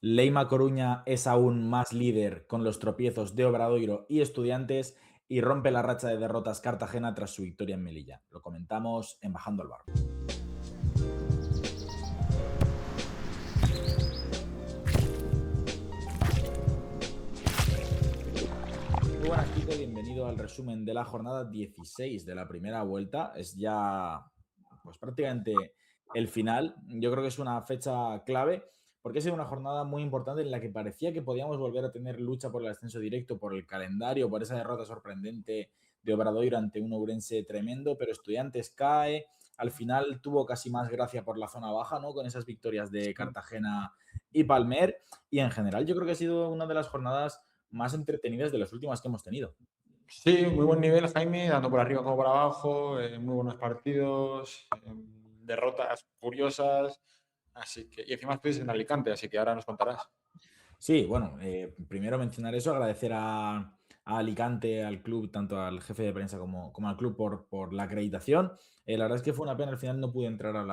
Leima Coruña es aún más líder con los tropiezos de Obradoiro y Estudiantes y rompe la racha de derrotas Cartagena tras su victoria en Melilla. Lo comentamos en Bajando al Bar. Muy buenas, Kiko, bienvenido al resumen de la jornada 16 de la primera vuelta. Es ya pues prácticamente el final. Yo creo que es una fecha clave porque ha sido una jornada muy importante en la que parecía que podíamos volver a tener lucha por el ascenso directo, por el calendario, por esa derrota sorprendente de Obradoiro ante un Ourense tremendo, pero Estudiantes cae. Al final tuvo casi más gracia por la zona baja, ¿no? Con esas victorias de Sí, Cartagena y Palmer. Y en general yo creo que ha sido una de las jornadas más entretenidas de las últimas que hemos tenido. Sí, muy buen nivel, Jaime, tanto por arriba como por abajo, muy buenos partidos, derrotas curiosas, así que, y encima estuviste en Alicante, así que ahora nos contarás. Sí, bueno, primero mencionar eso, agradecer a Alicante, al club, tanto al jefe de prensa como al club por la acreditación. La verdad es que fue una pena, al final no pude entrar a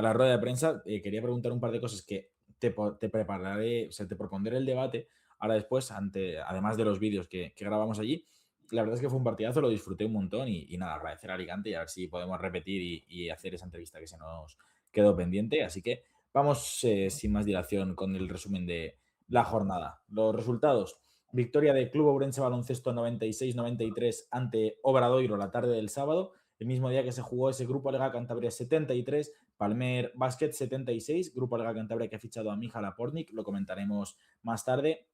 la rueda de prensa. Quería preguntar un par de cosas que te prepararé, o sea, te propondré el debate ahora después, además de los vídeos que grabamos allí. La verdad es que fue un partidazo, lo disfruté un montón y nada, agradecer a Alicante y a ver si podemos repetir y hacer esa entrevista que se nos quedó pendiente. Así que vamos sin más dilación con el resumen de la jornada. Los resultados. Victoria de Club Ourense Baloncesto 96-93 ante Obradoiro la tarde del sábado, el mismo día que se jugó ese Grupo Lega Cantabria 73, Palmer Basket 76, Grupo Lega Cantabria que ha fichado a Mija Lapornik, lo comentaremos más tarde.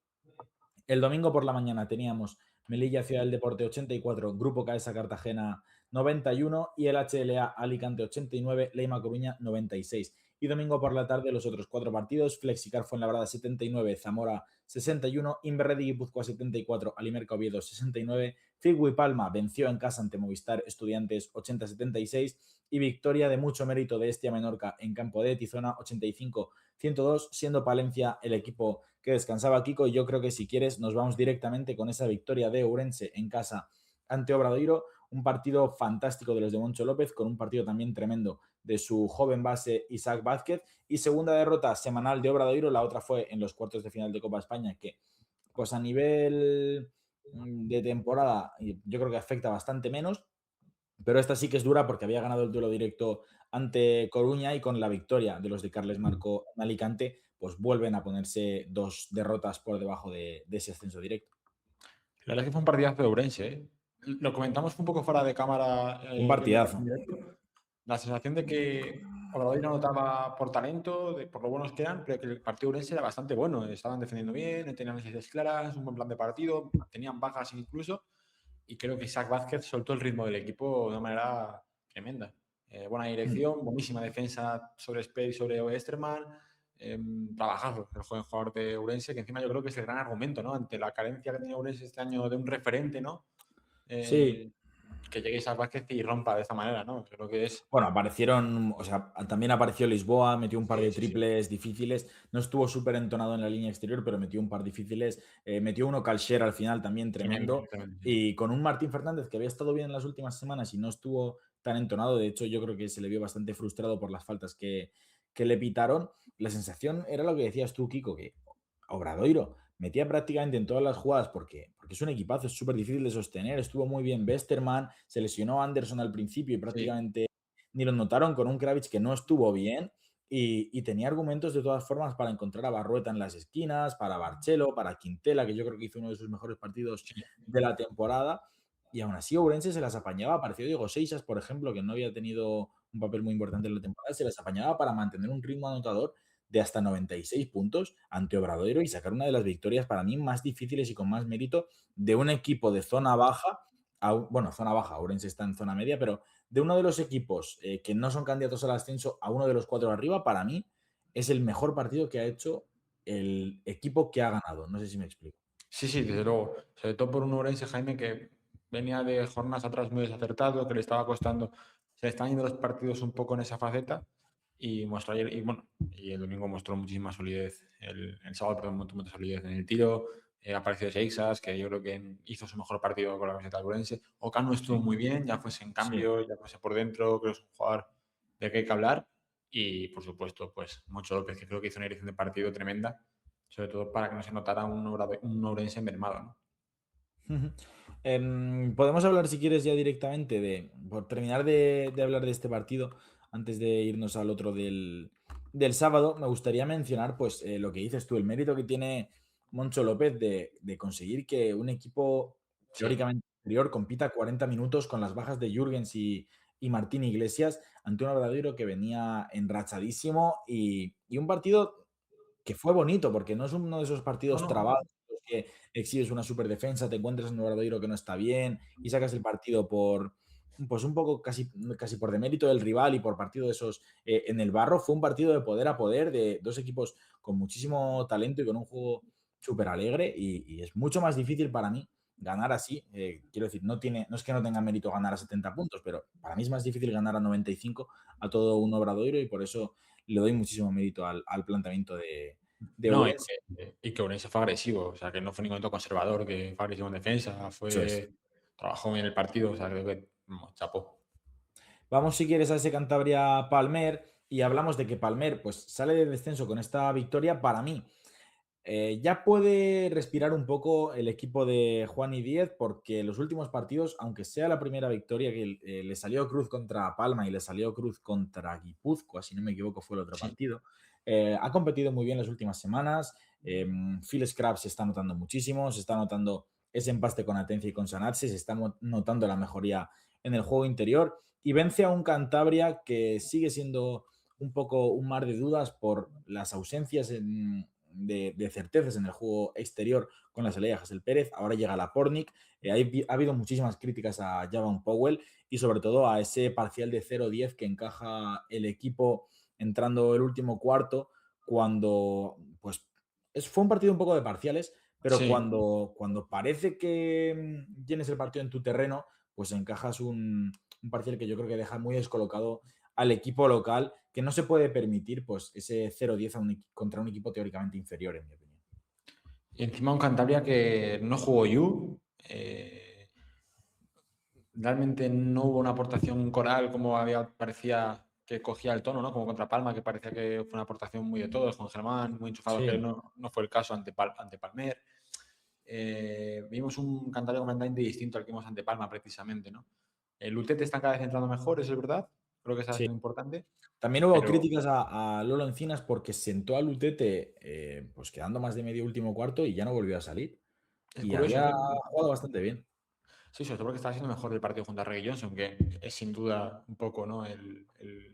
El domingo por la mañana teníamos Melilla Ciudad del Deporte 84, Grupo Caesa Cartagena 91 y el HLA Alicante 89, Leima Coruña 96. Y domingo por la tarde los otros cuatro partidos, Flexicar Fuenlabrada 79, Zamora 61, Inverredi Guipúzcoa 74, Alimerca Oviedo 69, Figui Palma venció en casa ante Movistar Estudiantes 80-76 y victoria de mucho mérito de Estia Menorca en campo de Tizona 85-102, siendo Palencia el equipo que descansaba Kiko. Y yo creo que si quieres nos vamos directamente con esa victoria de Ourense en casa ante Obradoiro, un partido fantástico de los de Moncho López, con un partido también tremendo de su joven base Isaac Vázquez, y segunda derrota semanal de Obradoiro, la otra fue en los cuartos de final de Copa España, que pues a nivel de temporada yo creo que afecta bastante menos, pero esta sí que es dura porque había ganado el duelo directo ante Coruña y con la victoria de los de Carles Marco en Alicante, pues vuelven a ponerse dos derrotas por debajo de ese ascenso directo. La verdad es que fue un partidazo de Ourense, ¿eh? Lo comentamos un poco fuera de cámara, Un viendo el partidazo. partido en directo. La sensación de que Obradoiro anotaba por talento, por lo buenos que eran, pero que el partido de Ourense era bastante bueno. Estaban defendiendo bien, tenían necesidades claras, un buen plan de partido, tenían bajas incluso, y creo que Isaac Vázquez soltó el ritmo del equipo de una manera tremenda. Buena dirección, buenísima defensa sobre Space, sobre Oesterman, trabajazo el joven jugador de Ourense, que encima yo creo que es el gran argumento, ¿no? Ante la carencia que tiene Ourense este año de un referente, ¿no? Sí, Eh, que llegue Isaac Vázquez y rompa de esta manera, ¿no? Creo que es... bueno, aparecieron, o sea, también apareció Lisboa, metió un par Sí, de sí, sí. triples difíciles, no estuvo súper entonado en la línea exterior, pero metió un par difíciles, metió uno Calcher al final también Tremendo, tremendo, tremendo, sí. y con un Martín Fernández que había estado bien en las últimas semanas y no estuvo tan entonado, de hecho yo creo que se le vio bastante frustrado por las faltas que le pitaron. La sensación era lo que decías tú, Kiko, que Obradoiro metía prácticamente en todas las jugadas porque es un equipazo, es súper difícil de sostener, estuvo muy bien Westerman, se lesionó Anderson al principio y Sí, prácticamente ni lo notaron, con un Kravitz que no estuvo bien y tenía argumentos de todas formas para encontrar a Barrueta en las esquinas, para Barchelo, para Quintela, que yo creo que hizo uno de sus mejores partidos sí. de la temporada. Y aún así Ourense se las apañaba. Apareció Diego Seixas, por ejemplo, que no había tenido un papel muy importante en la temporada, se las apañaba para mantener un ritmo anotador de hasta 96 puntos ante Obradoiro y sacar una de las victorias para mí más difíciles y con más mérito de un equipo de zona baja, bueno, zona baja, Ourense está en zona media, pero de uno de los equipos que no son candidatos al ascenso a uno de los cuatro de arriba, para mí es el mejor partido que ha hecho el equipo que ha ganado. No sé si me explico. Sí, sí, desde luego. Sobre todo por un Ourense, Jaime, que venía de jornadas atrás muy desacertado, que le estaba costando, se le están yendo los partidos un poco en esa faceta y mostró ayer, y bueno, y el domingo mostró muchísima solidez, el sábado, perdón, mucha solidez en el tiro, apareció Seixas, que yo creo que hizo su mejor partido con la camiseta del Ourense. Ocano estuvo Sí, muy bien, ya fuese en sí. cambio, ya fuese por dentro, creo que es un jugador del que hay que hablar y, por supuesto, pues Moncho López, que creo que hizo una dirección de partido tremenda sobre todo para que no se notara un Ourense mermado, ¿no? Ujú. Podemos hablar, si quieres, ya directamente por terminar de hablar de este partido, antes de irnos al otro del sábado, me gustaría mencionar, pues, lo que dices tú, el mérito que tiene Moncho López de conseguir que un equipo Sí. teóricamente inferior compita 40 minutos con las bajas de Jürgens y Martín Iglesias ante un Obradoiro que venía enrachadísimo y un partido que fue bonito, porque no es uno de esos No, partidos no. trabados en los que exhibes una superdefensa, te encuentras en un Obradoiro que no está bien y sacas el partido por, pues un poco casi por demérito del rival y por partido de esos en el barro. Fue un partido de poder a poder, de dos equipos con muchísimo talento y con un juego súper alegre y es mucho más difícil para mí ganar así. Quiero decir, no es que no tenga mérito ganar a 70 puntos, pero para mí es más difícil ganar a 95 a todo un Obradoiro y por eso le doy muchísimo mérito al planteamiento de No, Ourense. y que Ourense fue agresivo, o sea, que no fue en ningún momento conservador, que fue agresivo en defensa, Eso es. trabajó bien el partido, o sea, creo que chapó. Vamos, si quieres, a ese Cantabria Palmer y hablamos de que Palmer pues, sale de descenso con esta victoria. Para mí, ya puede respirar un poco el equipo de Juan y Díez porque los últimos partidos, aunque sea la primera victoria que le salió cruz contra Palma y le salió cruz contra Guipúzcoa, si no me equivoco fue el otro Sí, partido, ha competido muy bien las últimas semanas. Phil Scrap se está notando muchísimo, se está notando ese empaste con Atencia y con Sanatse, se está notando la mejoría en el juego interior y vence a un Cantabria que sigue siendo un poco un mar de dudas por las ausencias de certezas en el juego exterior con la salida de Hassel Pérez. Ahora llega la Pornik. Ha habido muchísimas críticas a Javon Powell y sobre todo a ese parcial de 0-10 que encaja el equipo entrando el último cuarto cuando pues fue un partido un poco de parciales, pero sí. cuando parece que tienes el partido en tu terreno, pues encajas un parcial que yo creo que deja muy descolocado al equipo local, que no se puede permitir pues ese 0-10 contra un equipo teóricamente inferior, en mi opinión. Y encima un Cantabria que no jugó Yu, realmente no hubo una aportación coral como parecía que cogía el tono, ¿no? Como contra Palma, que parecía que fue una aportación muy de todos, con Germán, muy enchufado, que Sí, no fue el caso ante Palmer. Vimos un Cantabria completamente distinto al que vimos ante Palma, precisamente, ¿no? El Lutete está cada vez entrando mejor, eso es verdad. Creo que eso es sí. lo importante. También hubo Pero críticas a Lolo Encinas porque sentó a Lutete pues quedando más de medio último cuarto y ya no volvió a salir. es Y curioso, había ¿eh? jugado bastante bien. Sí, sobre todo porque está siendo mejor el partido junto a Reggie Johnson, que es sin duda un poco, ¿no? El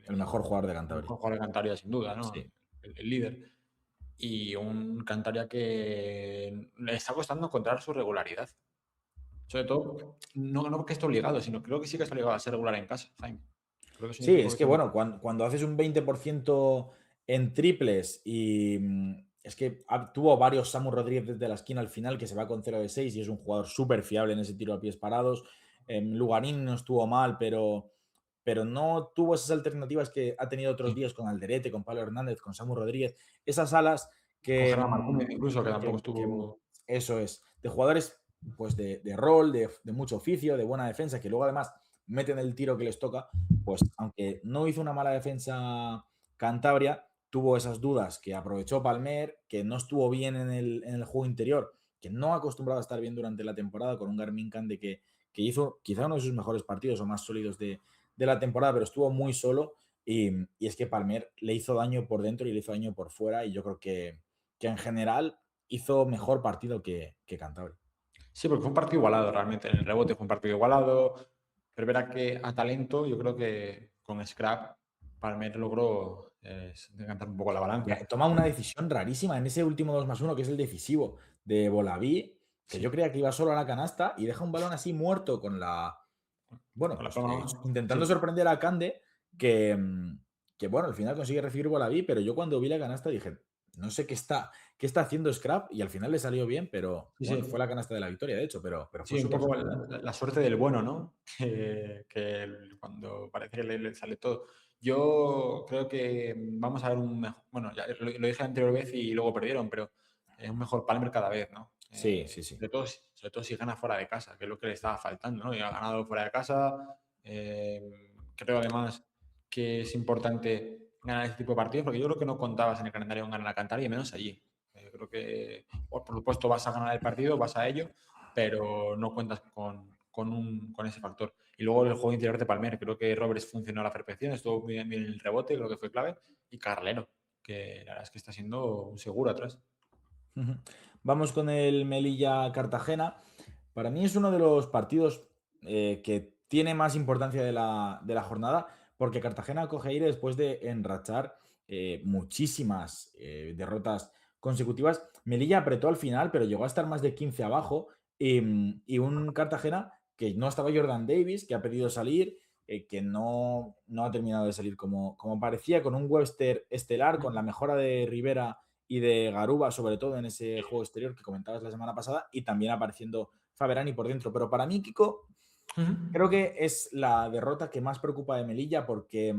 mejor jugador de El Cantabria. mejor jugador de Cantabria, sin duda, ¿no? Sí. El líder. Y un Cantabria que le está costando encontrar su regularidad. Sobre todo, no porque esté obligado, sino creo que sí que está obligado a ser regular en casa, Jaime. Creo que es un Sí, equipo es que que tiene. bueno, cuando haces un 20% en triples y es que tuvo varios Samu Rodríguez desde la esquina al final que se va con 0 de 6 y es un jugador súper fiable en ese tiro a pies parados. Lugarín no estuvo mal, pero no tuvo esas alternativas que ha tenido otros Sí. días con Alderete, con Pablo Hernández, con Samu Rodríguez. Esas alas Con que, Germán Martínez, incluso, que tampoco que estuvo. eso es, de jugadores pues de rol, de mucho oficio, de buena defensa, que luego además meten el tiro que les toca, pues aunque no hizo una mala defensa Cantabria, tuvo esas dudas que aprovechó Palmer, que no estuvo bien en el juego interior, que no ha acostumbrado a estar bien durante la temporada con un Garmin Cande que hizo quizá uno de sus mejores partidos o más sólidos de la temporada, pero estuvo muy solo y es que Palmer le hizo daño por dentro y le hizo daño por fuera y yo creo que en general hizo mejor partido que Cantabria. Sí, porque fue un partido igualado realmente. En el rebote fue un partido igualado. Pero verá que a talento, yo creo que con Scrap, Palmer logró decantar un poco la balanza. Toma una decisión rarísima en ese último 2+1 que es el decisivo de Bolaví, que yo Sí, creía que iba solo a la canasta y deja un balón así muerto bueno, con la pues palma. intentando Sí, sorprender a Cande, que bueno, al final consigue recibir Bolaví, pero yo cuando vi la canasta dije, no sé qué está haciendo Scrap y al final le salió bien, pero sí, bueno, fue sí. la canasta de la victoria, de hecho, pero fue Sí, un súper poco sorprendente. la suerte del bueno, ¿no? Cuando parece que le sale todo. Yo creo que vamos a ver un mejor. Bueno, ya lo dije la anterior vez y luego perdieron, pero es un mejor Palmer cada vez, ¿no? Sí, sí, sí. Sobre todo si gana fuera de casa, que es lo que le estaba faltando, ¿no? Y ha ganado fuera de casa. Creo además que es importante ganar este tipo de partidos, porque yo creo que no contabas en el calendario en ganar a Cantabria y menos allí. Creo que, por supuesto, vas a ganar el partido, vas a ello, pero no cuentas con ese factor. Y luego el juego interior de Palmer, creo que Roberts funcionó a la perfección, estuvo muy bien en el rebote, creo que fue clave, y Carlero, que la verdad es que está siendo un seguro atrás. Vamos con el Melilla-Cartagena. Para mí es uno de los partidos que tiene más importancia de la jornada, porque Cartagena coge aire después de enrachar muchísimas derrotas consecutivas. Melilla apretó al final, pero llegó a estar más de 15 abajo. Y un Cartagena que no estaba Jordan Davis, que ha pedido salir, que no ha terminado de salir como parecía, con un Webster estelar, con la mejora de Rivera y de Garuba, sobre todo en ese juego exterior que comentabas la semana pasada, y también apareciendo Faberani por dentro. Pero para mí, Kiko, creo que es la derrota que más preocupa de Melilla porque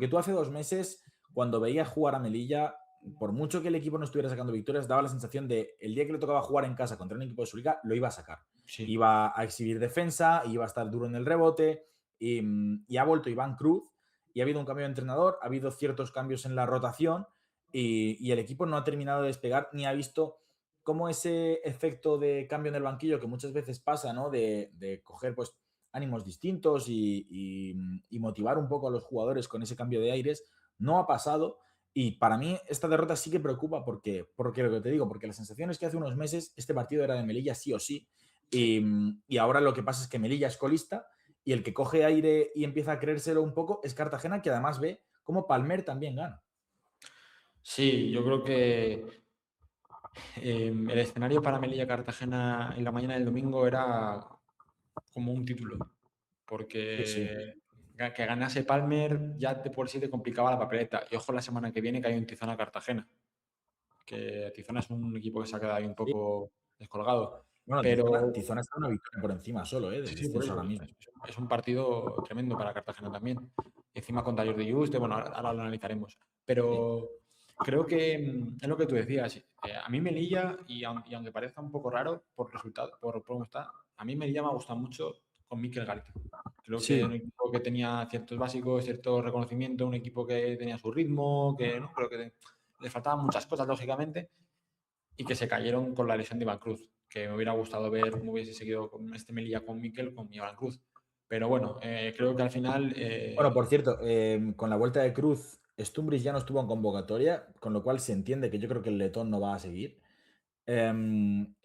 tú hace 2 meses, cuando veías jugar a Melilla, por mucho que el equipo no estuviera sacando victorias, daba la sensación de el día que le tocaba jugar en casa contra un equipo de su liga, lo iba a sacar. Sí. Iba a exhibir defensa, iba a estar duro en el rebote, y ha vuelto Iván Cruz, y ha habido un cambio de entrenador, ha habido ciertos cambios en la rotación, y el equipo no ha terminado de despegar, ni ha visto cómo ese efecto de cambio en el banquillo que muchas veces pasa, ¿no? De coger, pues, ánimos distintos y motivar un poco a los jugadores con ese cambio de aires, no ha pasado. Y para mí esta derrota sí que preocupa porque lo que te digo, porque la sensación es que hace unos meses este partido era de Melilla sí o sí, Sí. y ahora lo que pasa es que Melilla es colista y el que coge aire y empieza a creérselo un poco es Cartagena, que además ve cómo Palmer también gana. Sí, yo creo que el escenario para Melilla Cartagena en la mañana del domingo era como un título, Sí, sí. porque que ganase Palmer ya de por sí te complicaba la papeleta. Y ojo la semana que viene que hay un Tizona Cartagena, que Tizona es un equipo que se ha quedado ahí un Sí. poco descolgado. Bueno, Pero Tizona está una victoria por encima solo, sí, del sí, por descenso eso. ahora mismo. Es un partido tremendo para Cartagena también. Encima con Talleres de Juste, bueno, ahora lo analizaremos. Sí. Pero creo que es lo que tú decías. A mí Melilla, y aunque parezca un poco raro por resultado, por cómo está, a mí Melilla me ha gustado mucho con Mikel Garita. Creo que era un Sí. equipo que tenía ciertos básicos, cierto reconocimiento, un equipo que tenía su ritmo, que no creo que le faltaban muchas cosas, lógicamente, y que se cayeron con la lesión de Iván Cruz, que me hubiera gustado ver cómo hubiese seguido con este Melilla con Mikel, con Iván Cruz. Pero bueno, creo que al final Bueno, por cierto, con la vuelta de Cruz, Stumbris ya no estuvo en convocatoria, con lo cual se entiende que yo creo que el letón no va a seguir.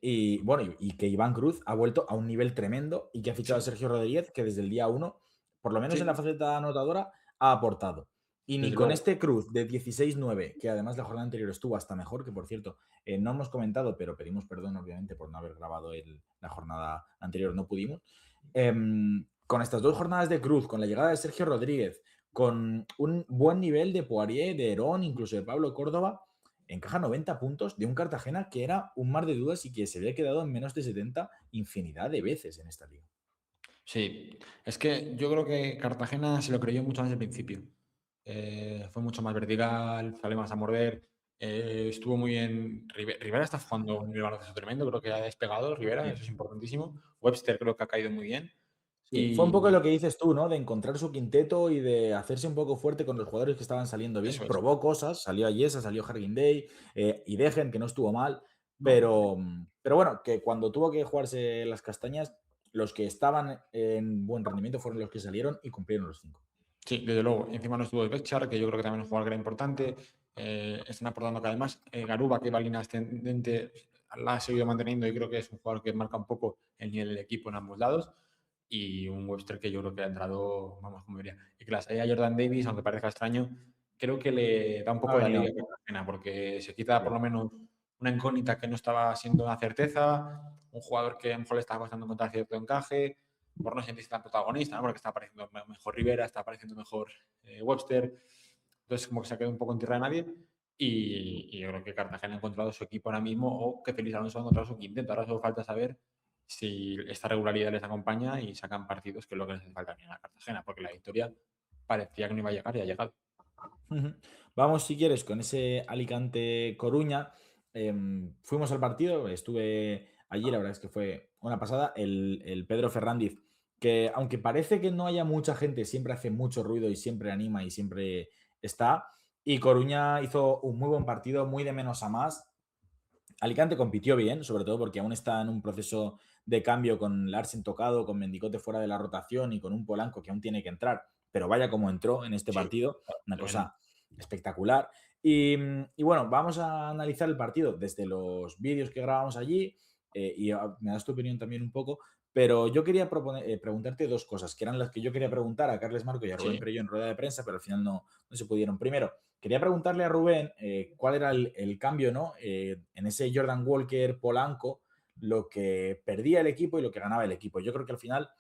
Y bueno, y que Iván Cruz ha vuelto a un nivel tremendo y que ha fichado a sí, Sergio Rodríguez, que desde el día uno, por lo menos en la sí, faceta anotadora, ha aportado. Y ni desde con luego. este Cruz de 16-9, que además la jornada anterior estuvo hasta mejor, que por cierto, no hemos comentado, pero pedimos perdón obviamente por no haber grabado la jornada anterior, no pudimos. Con estas 2 jornadas de Cruz, con la llegada de Sergio Rodríguez, con un buen nivel de Poirier, de Herón, incluso de Pablo Córdoba, encaja 90 puntos de un Cartagena que era un mar de dudas y que se había quedado en menos de 70 infinidad de veces en esta liga. Sí, es que yo creo que Cartagena se lo creyó mucho más al principio. Fue mucho más vertical, salió más a morder. Estuvo muy bien. Rivera está jugando un nivel baloncesto tremendo, creo que ha despegado Rivera, Sí. eso es importantísimo. Webster creo que ha caído muy bien. Sí, fue un poco Y lo que dices tú, ¿no? De encontrar su quinteto y de hacerse un poco fuerte con los jugadores que estaban saliendo bien. eso es. Probó cosas, salió Ayesa, salió Hargin Day y Degen, que no estuvo mal, No, pero bueno, que cuando tuvo que jugarse las castañas, los que estaban en buen rendimiento fueron los que salieron y cumplieron los 5. sí, desde luego. Encima no estuvo Bechar, que yo creo que también es un jugador que era importante. Están aportando que además Garuba, que va en línea ascendente, la ha seguido manteniendo y creo que es un jugador que marca un poco el nivel del equipo en ambos lados. Y un Webster que yo creo que ha entrado, vamos, como diría. Y que a Jordan Davis, aunque parezca extraño, creo que le da un Ha poco de venido alivio un a poco. Cartagena, porque se quita por Sí. lo menos una incógnita que no estaba siendo una certeza, un jugador que a lo mejor le estaba costando encontrar cierto encaje, por no sentirse tan protagonista, ¿no? Porque está apareciendo mejor Rivera, está apareciendo mejor Webster, entonces como que se ha quedado un poco en tierra de nadie y yo creo que Cartagena ha encontrado su equipo ahora mismo o que Félix Alonso ha encontrado su quinteto, ahora solo falta saber si esta regularidad les acompaña y sacan partidos, que es lo que les hace falta a la Cartagena, porque la victoria parecía que no iba a llegar y ha llegado. Ujú. Vamos, si quieres, con ese Alicante-Coruña. Fuimos al partido, estuve allí, la verdad es que fue una pasada. El Pedro Ferrandiz, que aunque parece que no haya mucha gente, siempre hace mucho ruido y siempre anima y siempre está. Y Coruña hizo un muy buen partido, muy de menos a más. Alicante compitió bien, sobre todo porque aún está en un proceso de cambio con Larsen tocado, con Mendicote fuera de la rotación y con un Polanco que aún tiene que entrar. Pero vaya como entró en este Sí, partido, claro, una tremendo. cosa espectacular. Y bueno, vamos a analizar el partido desde los vídeos que grabamos allí me das tu opinión también un poco. Pero yo quería preguntarte dos cosas, que eran las que yo quería preguntar a Carles Marco y a Rubén Sí. Perello en rueda de prensa, pero al final no se pudieron. Primero, quería preguntarle a Rubén cuál era el cambio, ¿no? En ese Jordan Walker Polanco, lo que perdía el equipo y lo que ganaba el equipo. Yo creo que al final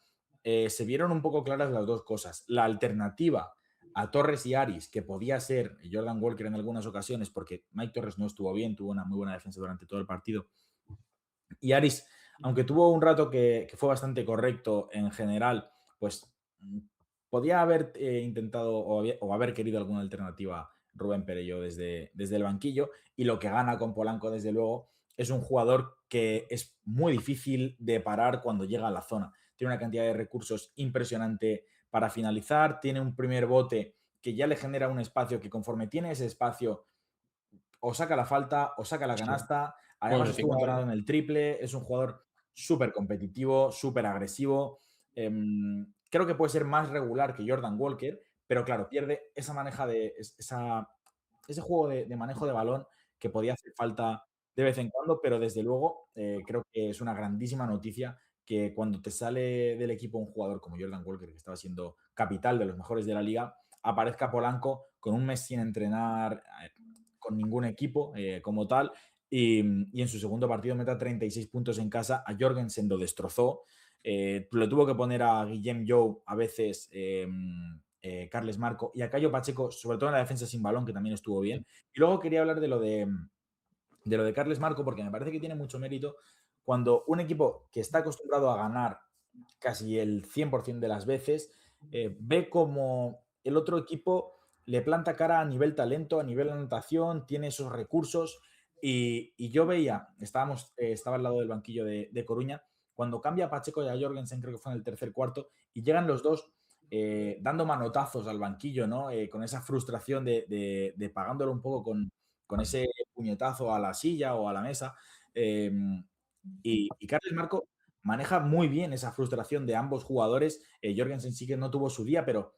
se vieron un poco claras las dos cosas. La alternativa a Torres y Aris, que podía ser Jordan Walker en algunas ocasiones, porque Mike Torres no estuvo bien, tuvo una muy buena defensa durante todo el partido. Y Aris, aunque tuvo un rato que fue bastante correcto en general, pues podía haber intentado o haber querido alguna alternativa Rubén Perello desde el banquillo. Y lo que gana con Polanco, desde luego, es un jugador que es muy difícil de parar cuando llega a la zona. Tiene una cantidad de recursos impresionante para finalizar, tiene un primer bote que ya le genera un espacio que conforme tiene ese espacio o saca la falta o saca la Sí. canasta. Además Puedes estuvo picar. entrenado en el triple, es un jugador súper competitivo, súper agresivo. Creo que puede ser más regular que Jordan Walker, pero claro, pierde esa maneja ese juego de manejo de balón que podía hacer falta de vez en cuando, pero desde luego creo que es una grandísima noticia que cuando te sale del equipo un jugador como Jordan Walker, que estaba siendo capital de los mejores de la liga, aparezca Polanco con un mes sin entrenar, con ningún equipo como tal, y en su segundo partido meta 36 puntos en casa. A Jorgensen lo destrozó. Lo tuvo que poner a Guillem Jou a veces, Carles Marco, y a Cayo Pacheco, sobre todo en la defensa sin balón, que también estuvo bien. Y luego quería hablar de lo de Carles Marco, porque me parece que tiene mucho mérito cuando un equipo que está acostumbrado a ganar casi el 100% de las veces, ve como el otro equipo le planta cara a nivel talento, a nivel anotación, tiene esos recursos. Y yo veía, estaba al lado del banquillo de Coruña, cuando cambia a Pacheco y a Jorgensen, creo que fue en el tercer cuarto, y llegan los dos dando manotazos al banquillo, ¿no? Con esa frustración de pagándolo un poco con ese puñetazo a la silla o a la mesa. Eh, y Carles Marco maneja muy bien esa frustración de ambos jugadores. Jorgensen sí que no tuvo su día, pero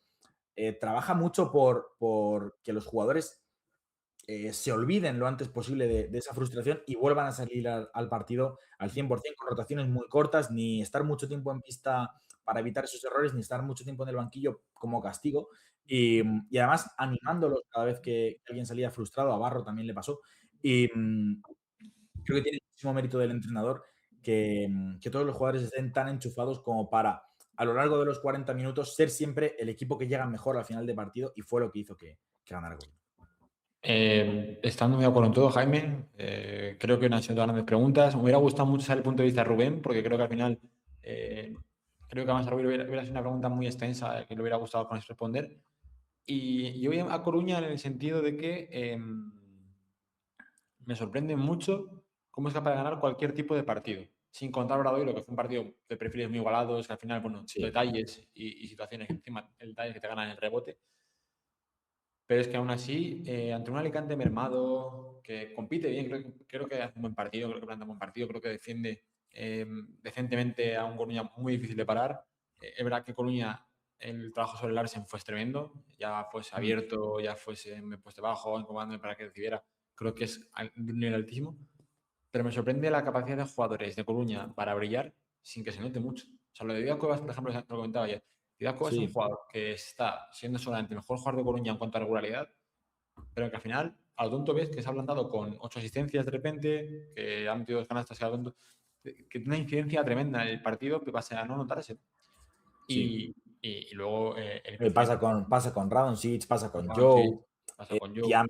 trabaja mucho por que los jugadores se olviden lo antes posible de esa frustración y vuelvan a salir al partido al 100%, con rotaciones muy cortas, ni estar mucho tiempo en pista para evitar esos errores, ni estar mucho tiempo en el banquillo como castigo. Y además animándolos cada vez que alguien salía frustrado. A Barro también le pasó. Y creo que tiene muchísimo mérito del entrenador que todos los jugadores estén tan enchufados como para, a lo largo de los 40 minutos, ser siempre el equipo que llega mejor al final de partido, y fue lo que hizo que ganara Coruña. Estando muy de acuerdo en todo, Jaime, creo que no han sido todas grandes preguntas. Me hubiera gustado mucho saber el punto de vista de Rubén, porque creo que al final, creo que a Rubén hubiera sido una pregunta muy extensa que le hubiera gustado con eso responder. Y yo voy a Coruña en el sentido de que me sorprende mucho cómo es capaz de ganar cualquier tipo de partido. Sin contar Bradoiro, que fue un partido de perfiles muy igualados, que al final, bueno, Sí, detalles y situaciones que encima, el detalle que te ganan el rebote. Pero es que aún así, ante un Alicante mermado, que compite bien, creo que hace un buen partido, creo que planta un buen partido, creo que defiende decentemente a un Coruña muy difícil de parar. Es verdad que Coruña, el trabajo sobre el Larsen fue tremendo, ya fuese abierto, ya fuese en puesto bajo, incomodando para que recibiera, creo que es de un nivel altísimo. Pero me sorprende la capacidad de jugadores de Coruña para brillar sin que se note mucho. O sea, lo de Díaz Cuevas, por ejemplo, lo comentaba ayer. Díaz Cuevas es un sí, jugador que está siendo solamente el mejor jugador de Coruña en cuanto a regularidad, pero que al final, a lo tonto ves que se ha plantado con 8 asistencias de repente, que ha metido 2 canastas, que tiene una incidencia tremenda en el partido que pasa a no notarse. sí. Y luego el Pasa crecimiento con Radonjic, pasa con con Doncic, Joe, pasa con Joe. Tiam,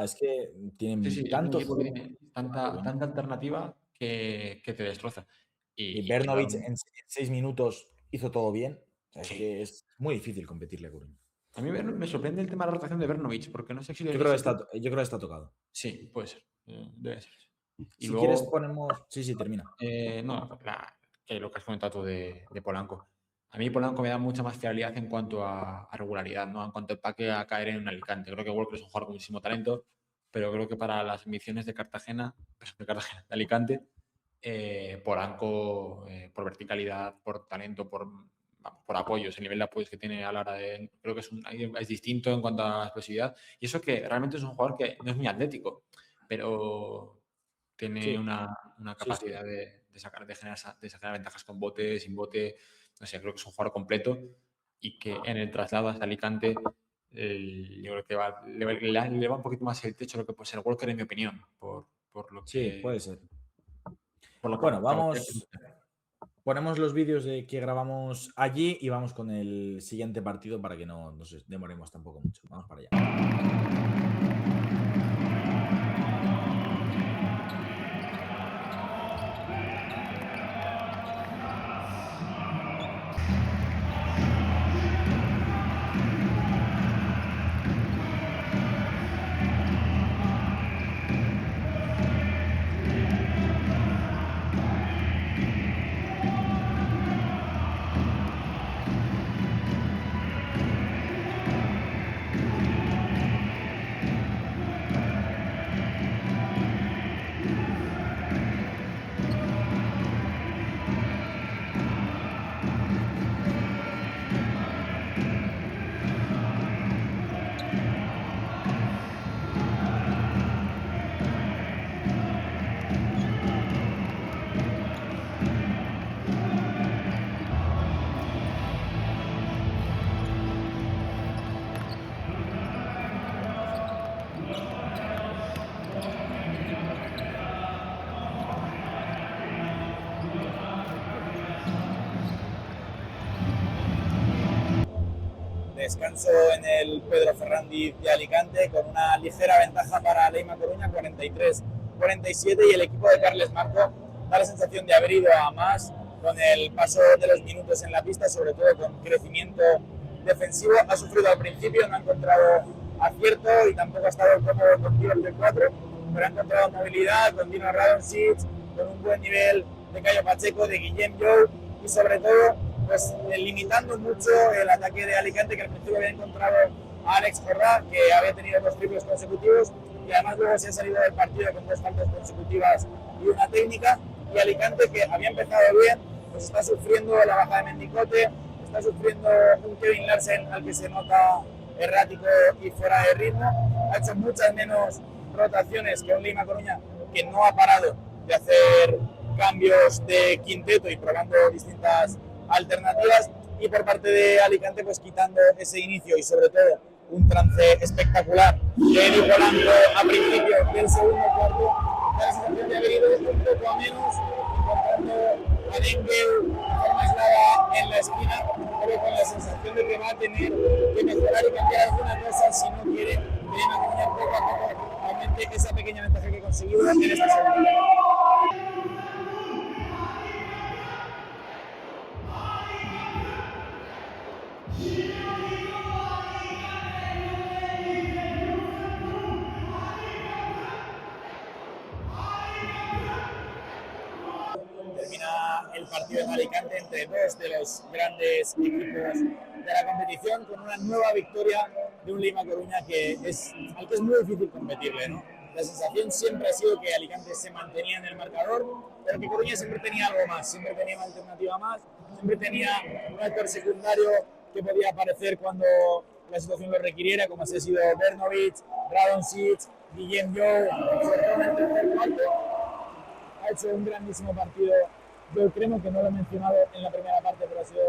es que Sí, sí, tienen es un tantos equipo que jugadores tiene tanta alternativa que te destroza. y Y Bernovic luego, en 6 minutos hizo todo bien. O sea, es sí. que es muy difícil competirle a Coruña. A mí me sorprende el tema de la rotación de Bernovich, porque no sé si lo Yo creo que dijiste tú. está tocado. Sí, puede ser. Debe ser. Y Si quieres luego, ponemos. Sí, sí, termina. no, que lo que has comentado tú de Polanco. A mí Polanco me da mucha más fiabilidad en cuanto a regularidad, ¿no? En cuanto a empaque a caer en un Alicante. Creo que Walker es un jugador con muchísimo talento, pero creo que para las misiones de de Alicante, Polanco, por verticalidad, por talento, por apoyos, el nivel de apoyos que tiene a la hora de... Creo que es distinto en cuanto a explosividad. Y eso que realmente es un jugador que no es muy atlético, pero tiene Sí, una sí, sí. capacidad de sacar ventajas con bote, sin bote. No sé, creo que es un jugador completo y que en el traslado hasta Alicante yo creo que le va un poquito más el techo de lo que puede ser Walker, en mi opinión, por lo Sí, que... puede ser. Por la Bueno, capacidad que vamos, ponemos los vídeos de que grabamos allí y vamos con el siguiente partido para que no nos demoremos tampoco mucho. Vamos para allá. Descanso en el Pedro Ferrandiz de Alicante con una ligera ventaja para Leima Coruña, 43-47, y el equipo de Carles Marco da la sensación de haber ido a más con el paso de los minutos en la pista, sobre todo con crecimiento defensivo. Ha sufrido al principio, no ha encontrado acierto y tampoco ha estado cómodo con tiros de 4, pero ha encontrado movilidad con Dino Radonjic, con un buen nivel de Cayo Pacheco, de Guillem Jou y sobre todo pues limitando mucho el ataque de Alicante, que al principio había encontrado a Alex Corrá, que había tenido 2 triples consecutivos y además luego se ha salido del partido con 2 faltas consecutivas y una técnica. Y Alicante, que había empezado bien, pues está sufriendo la baja de Mendicote, está sufriendo un Kevin Larsen al que se nota errático y fuera de ritmo. Ha hecho muchas menos rotaciones que un Lima Coruña que no ha parado de hacer cambios de quinteto y probando distintas alternativas, y por parte de Alicante pues quitando ese inicio y sobre todo un trance espectacular de Eddie Polanco a principios del segundo cuarto, da la sensación de haber ido un poco a menos, encontrando a Dengue de forma aislada en la esquina, pero con la sensación de que va a tener que mejorar y cambiar alguna cosa si no quiere venir a caminar poco a poco aumente esa pequeña ventaja que ha conseguido en esta segunda. Termina el partido en Alicante entre 2 de los grandes equipos de la competición, con una nueva victoria de un Lima Coruña al que es muy difícil competirle, ¿no? La sensación siempre ha sido que Alicante se mantenía en el marcador, pero que Coruña siempre tenía algo más, siempre tenía una alternativa más, siempre tenía un actor secundario que podía aparecer cuando la situación lo requiriera, como así ha sido Bernovic, Radonjic, Guillem Jou, sobre todo en el tercer cuarto. Ha hecho un grandísimo partido. Yo creo que no lo he mencionado en la primera parte, pero ha sido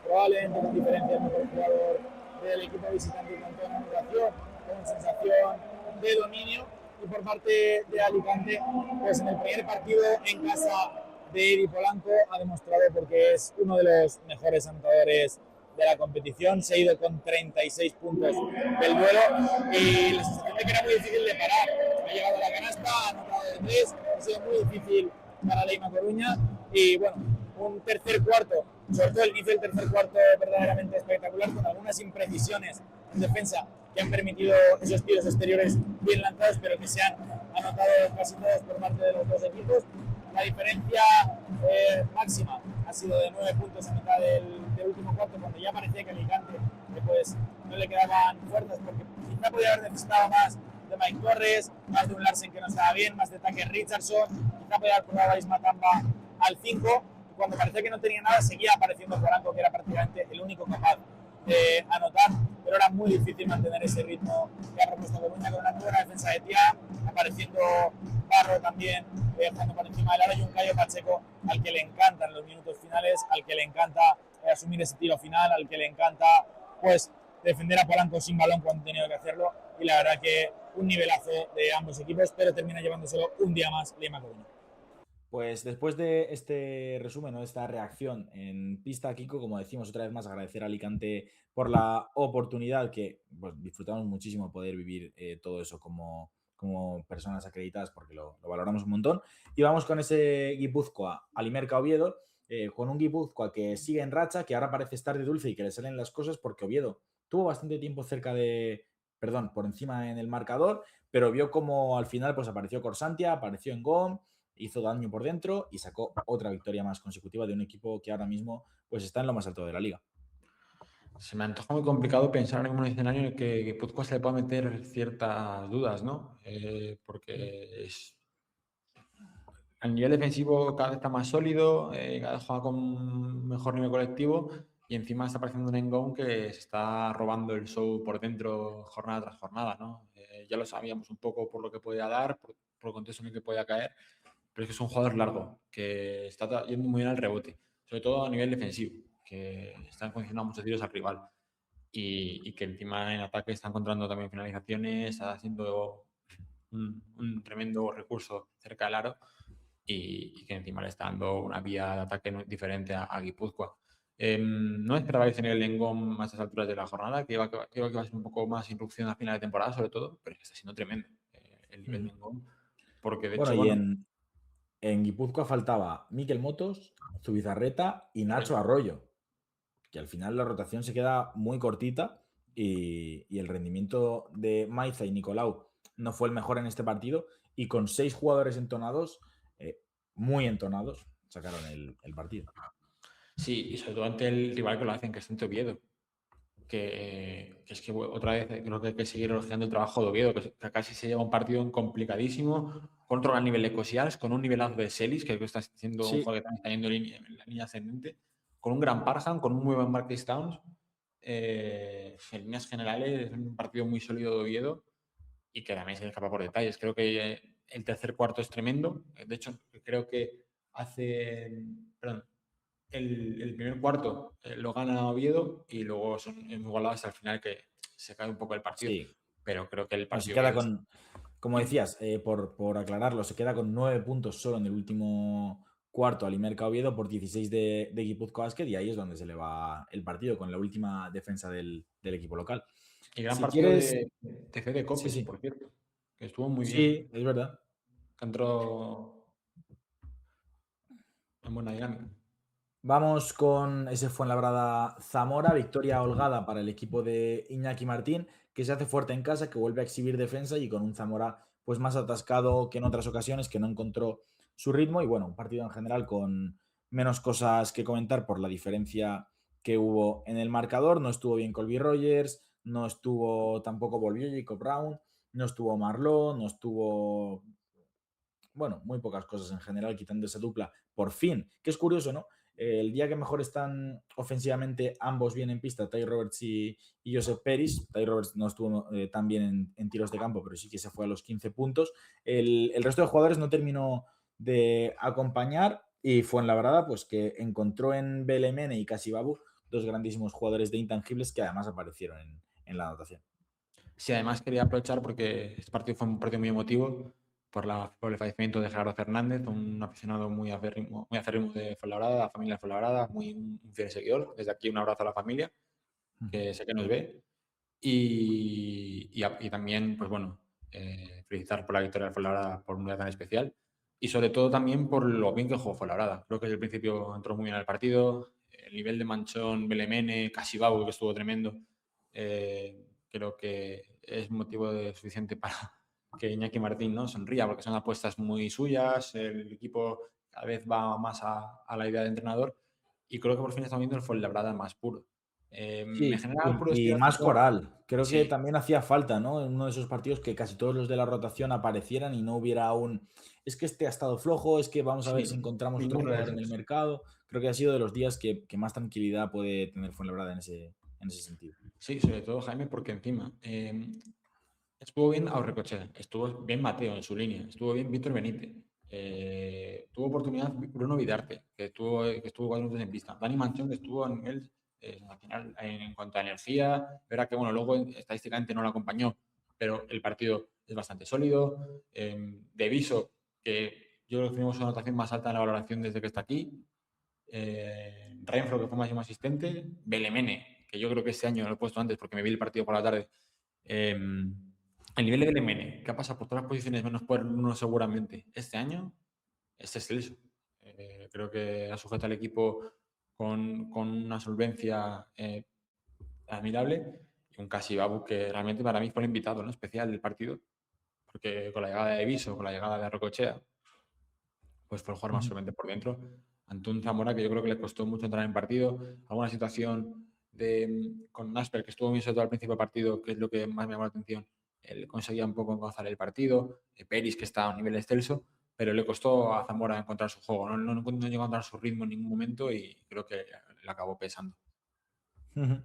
probablemente con diferencia el mejor jugador del equipo visitante en cuanto a anotación, con sensación de dominio. Y por parte de Alicante, pues en el primer partido en casa de Eddie Polanco ha demostrado porque es uno de los mejores anotadores de la competición. Se ha ido con 36 puntos del duelo y la sensación de que era muy difícil de parar. Ha llegado a la canasta, ha anotado de 3, ha sido muy difícil para Leima Coruña y bueno, un tercer cuarto, sobre todo el inicio del tercer cuarto verdaderamente espectacular, con algunas imprecisiones en defensa que han permitido esos tiros exteriores bien lanzados, pero que se han anotado casi todos por parte de los dos equipos. La diferencia máxima ha sido de 9 puntos a mitad del último cuarto, cuando ya parecía que Alicante pues, no le quedaban fuerzas, porque quizá podía haber necesitado más de Mike Torres, más de un Larsen que no estaba bien, más de Tucker Richardson, quizá podía haber probado a Isma Tamba al 5, y cuando parecía que no tenía nada seguía apareciendo Polanco, que era prácticamente el único capaz de anotar, pero era muy difícil mantener ese ritmo que ha propuesto Coruña con una muy buena defensa de Tía, apareciendo Barro también, jugando por encima del aro, y un Cayo Pacheco al que le encantan los minutos finales, al que le encanta asumir ese tiro final, al que le encanta pues defender a Polanco sin balón cuando ha tenido que hacerlo, y la verdad que un nivelazo de ambos equipos, pero termina llevándoselo un día más Lima Coruña. Pues después de este resumen o esta reacción en pista, Kiko, como decimos otra vez más, agradecer a Alicante por la oportunidad que pues, disfrutamos muchísimo poder vivir todo eso como personas acreditadas porque lo valoramos un montón. Y vamos con ese Guipúzcoa Alimerca Oviedo, con un Guipúzcoa que sigue en racha, que ahora parece estar de dulce y que le salen las cosas porque Oviedo tuvo bastante tiempo por encima en el marcador, pero vio como al final pues apareció Corsantia, apareció en GOM, hizo daño por dentro y sacó otra victoria más consecutiva de un equipo que ahora mismo pues está en lo más alto de la liga. Se me antoja muy complicado pensar en un escenario en el que Guipúzcoa se le pueda meter ciertas dudas, ¿no? Porque a nivel defensivo cada vez está más sólido, cada vez juega con mejor nivel colectivo y encima está apareciendo un Engone que se está robando el show por dentro jornada tras jornada, ¿no? Ya lo sabíamos un poco por lo que podía dar, por el contexto en el que podía caer, pero es que es un jugador largo, que está yendo muy bien al rebote, sobre todo a nivel defensivo, que están condicionando muchos tiros al rival y que encima en ataque está encontrando también finalizaciones, está haciendo un tremendo recurso cerca del aro y que encima le está dando una vía de ataque diferente a Guipúzcoa. No esperabais tener el Engom a estas alturas de la jornada, que iba a ser un poco más irrupción a final de temporada, sobre todo, pero es que está siendo tremendo el nivel de Engom. Porque de Bueno, hecho, y bueno, en Guipúzcoa faltaba Miquel Motos, Zubizarreta y Nacho Arroyo, que al final la rotación se queda muy cortita y el rendimiento de Maiza y Nicolau no fue el mejor en este partido y con 6 jugadores entonados, muy entonados, sacaron el partido. sí, y sobre todo ante el rival que lo hacen, que es ante Oviedo. Que es que otra vez creo que hay que seguir elogiando el trabajo de Oviedo, que casi se lleva un partido complicadísimo, con otro gran nivel de Cosials, con un nivelazo de Celis, que creo que está siendo un Sí, juego que también está yendo en la línea ascendente, con un gran Parham, con un muy buen Marquis Towns. En líneas generales, es un partido muy sólido de Oviedo y que también se escapa por detalles. Creo que el tercer cuarto es tremendo. De hecho, creo que perdón, el primer cuarto lo gana Oviedo y luego son igualados hasta el final que se cae un poco el partido. sí. Pero creo que el Bueno, se partido queda Oviedo con, como decías, por aclararlo, se queda con 9 puntos solo en el último cuarto al Imerca Oviedo por 16 de Guipúzcoa Basket y ahí es donde se le va el partido con la última defensa del equipo local. y gran Si partido quieres, de Fede sí, Coppel, sí, por cierto, que estuvo muy bien, sí, es verdad. que entró en buena dinámica. Vamos con ese Fuenlabrada Zamora, victoria holgada para el equipo de Iñaki Martín, que se hace fuerte en casa, que vuelve a exhibir defensa y con un Zamora pues más atascado que en otras ocasiones, que no encontró su ritmo y bueno, un partido en general con menos cosas que comentar por la diferencia que hubo en el marcador. No estuvo bien Colby Rogers, no estuvo tampoco volvió Jacob Brown, no estuvo Marlon, no estuvo bueno, muy pocas cosas en general, quitando esa dupla, por fin, que es curioso, ¿no? El día que mejor están ofensivamente ambos bien en pista, Ty Roberts y Joseph Peris. Ty Roberts no estuvo tan bien en tiros de campo, pero sí que se fue a los 15 puntos. El resto de jugadores no terminó de acompañar y fue en la verdad pues que encontró en Belemene y Casibabu dos grandísimos jugadores de intangibles que además aparecieron en la anotación. Sí, además quería aprovechar porque este partido fue un partido muy emotivo por el fallecimiento de Gerardo Fernández, un aficionado muy acérrimo de Fuenlabrada, la familia de Fuenlabrada, un fiel seguidor. Desde aquí un abrazo a la familia, que sé que nos ve. Y también, pues bueno, felicitar por la victoria del Fuenlabrada por un día tan especial y sobre todo también por lo bien que jugó Fuenlabrada. Creo que desde el principio entró muy bien al partido, el nivel de Manchón, Belemene, Casibau, que estuvo tremendo, creo que es motivo suficiente para que Iñaki Martín no sonría, porque son apuestas muy suyas, el equipo cada vez va más a la idea de entrenador y creo que por fin estamos viendo el Fuenlabrada más puro. Me Sí, genera y curiosidad. más coral. Creo que Sí, también hacía falta, ¿no? En uno de esos partidos que casi todos los de la rotación aparecieran y no hubiera un. Es que este ha estado flojo, es que vamos a ver si sí, encontramos otro ninguno de jugador en el esos. mercado. Creo que ha sido de los días que más tranquilidad puede tener Fuenlabrada en ese sentido. Sí, sobre todo Jaime, porque encima estuvo bien Aurrecochea, estuvo bien Mateo en su línea, estuvo bien Víctor Benítez, tuvo oportunidad Bruno Vidarte, que estuvo 4 minutos en pista, Dani Manchón, que estuvo a nivel nacional en cuanto a energía, verá que bueno, luego estadísticamente no lo acompañó, pero el partido es bastante sólido, de Viso, que yo creo que tenemos una anotación más alta en la valoración desde que está aquí, Renfro, que fue máximo asistente, Belemene, que yo creo que este año lo he puesto antes porque me vi el partido por la tarde. El nivel de Belemene, que ha pasado por todas las posiciones menos por uno seguramente este año, es excelso. Creo que ha sujeto al equipo con una solvencia admirable y un Casibabu que realmente para mí fue el invitado, ¿no?, especial del partido, porque con la llegada de Viso, con la llegada de Arrocochea, pues fue el jugador más Ujú. solvente por dentro. Antún Zamora, que yo creo que le costó mucho entrar en partido, alguna situación con Nasper, que estuvo muy sobre todo al principio del partido, que es lo que más me llamó la atención, él conseguía un poco encauzar el partido, Peris, que está a un nivel excelso, pero le costó a Zamora encontrar su juego, no llegó a encontrar su ritmo en ningún momento y creo que le acabó pesando. Ujú.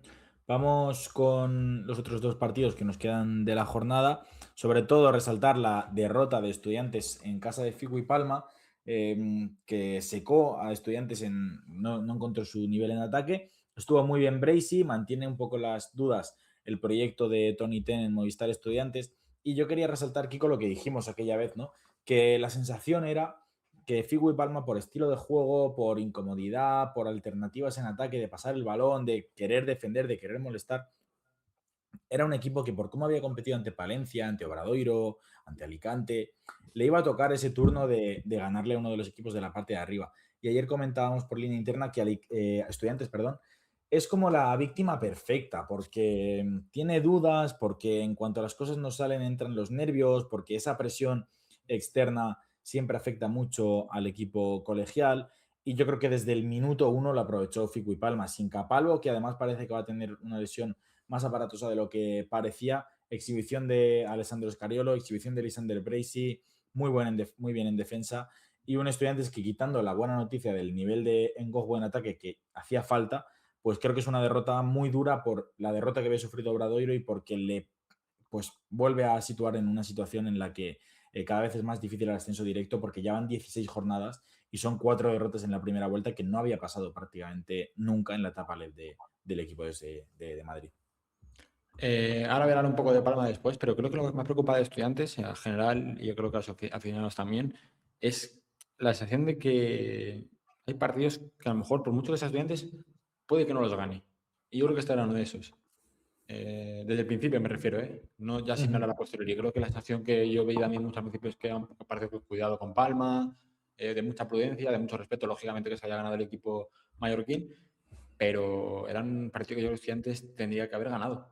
Vamos con los otros dos partidos que nos quedan de la jornada. Sobre todo resaltar la derrota de Estudiantes en casa de Figo y Palma, que secó a Estudiantes no encontró su nivel en ataque. Estuvo muy bien Bracy, mantiene un poco las dudas el proyecto de Tony Ten en Movistar Estudiantes. Y yo quería resaltar, Kiko, lo que dijimos aquella vez, ¿no? Que la sensación era que Figo y Palma, por estilo de juego, por incomodidad, por alternativas en ataque, de pasar el balón, de querer defender, de querer molestar, era un equipo que por cómo había competido ante Palencia, ante Obradoiro, ante Alicante, le iba a tocar ese turno de ganarle a uno de los equipos de la parte de arriba. Y ayer comentábamos por línea interna que Estudiantes, perdón, es como la víctima perfecta, porque tiene dudas, porque en cuanto a las cosas no salen entran los nervios, porque esa presión externa siempre afecta mucho al equipo colegial. Y yo creo que desde el minuto uno lo aprovechó Fico y Palma, sin Capalvo, que además parece que va a tener una lesión más aparatosa de lo que parecía. Exhibición de Alessandro Scariolo, exhibición de Lysander Bracy, muy bien en defensa. Y un Estudiantes que, quitando la buena noticia del nivel de Ngogbo en ataque que hacía falta, pues creo que es una derrota muy dura por la derrota que había sufrido Obradoiro y porque le pues vuelve a situar en una situación en la que cada vez es más difícil el ascenso directo porque ya van 16 jornadas y son 4 derrotas en la primera vuelta que no había pasado prácticamente nunca en la etapa LED del equipo de Madrid. Ahora voy a hablar un poco de Palma después, pero creo que lo que más preocupa de Estudiantes en general, y yo creo que a los aficionados también, es la sensación de que hay partidos que a lo mejor, por mucho que sean Estudiantes, puede que no los gane. Y yo creo que este era uno de esos. Desde el principio me refiero, no ya sin nada a la posteriori. Creo que la sensación que yo veía también muchos principios es que era un poco partido de cuidado con Palma, de mucha prudencia, de mucho respeto, lógicamente que se haya ganado el equipo mallorquín, pero era un partido que yo creo que Estudiantes tendría que haber ganado.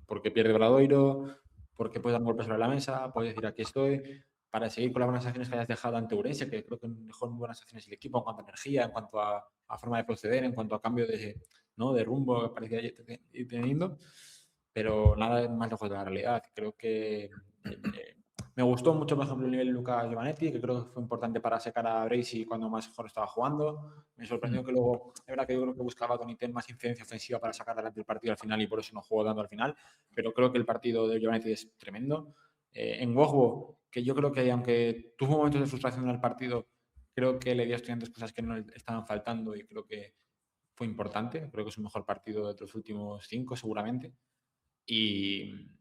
Porque pierde Bradoiro, porque puedes dar un golpe sobre la mesa, puedes decir aquí estoy, para seguir con las buenas acciones que hayas dejado ante Urense, que creo que dejó muy buenas acciones el equipo en cuanto a energía, en cuanto a forma de proceder, en cuanto a cambio de rumbo que parecía ir teniendo, pero nada más lejos de la realidad. Creo que me gustó mucho, por ejemplo, el nivel de Luca Giovanetti, que creo que fue importante para sacar a Bracy cuando más mejor estaba jugando. Me sorprendió que luego, es verdad que yo creo que buscaba Tony Ten más incidencia ofensiva para sacar adelante el partido al final y por eso no jugó dando al final, pero creo que el partido de Giovanetti es tremendo. En Wogbo, que yo creo que aunque tuvo momentos de frustración en el partido, creo que le dio a Estudiantes cosas que no le estaban faltando y creo que fue importante. Creo que es un mejor partido de los últimos 5 seguramente. Y,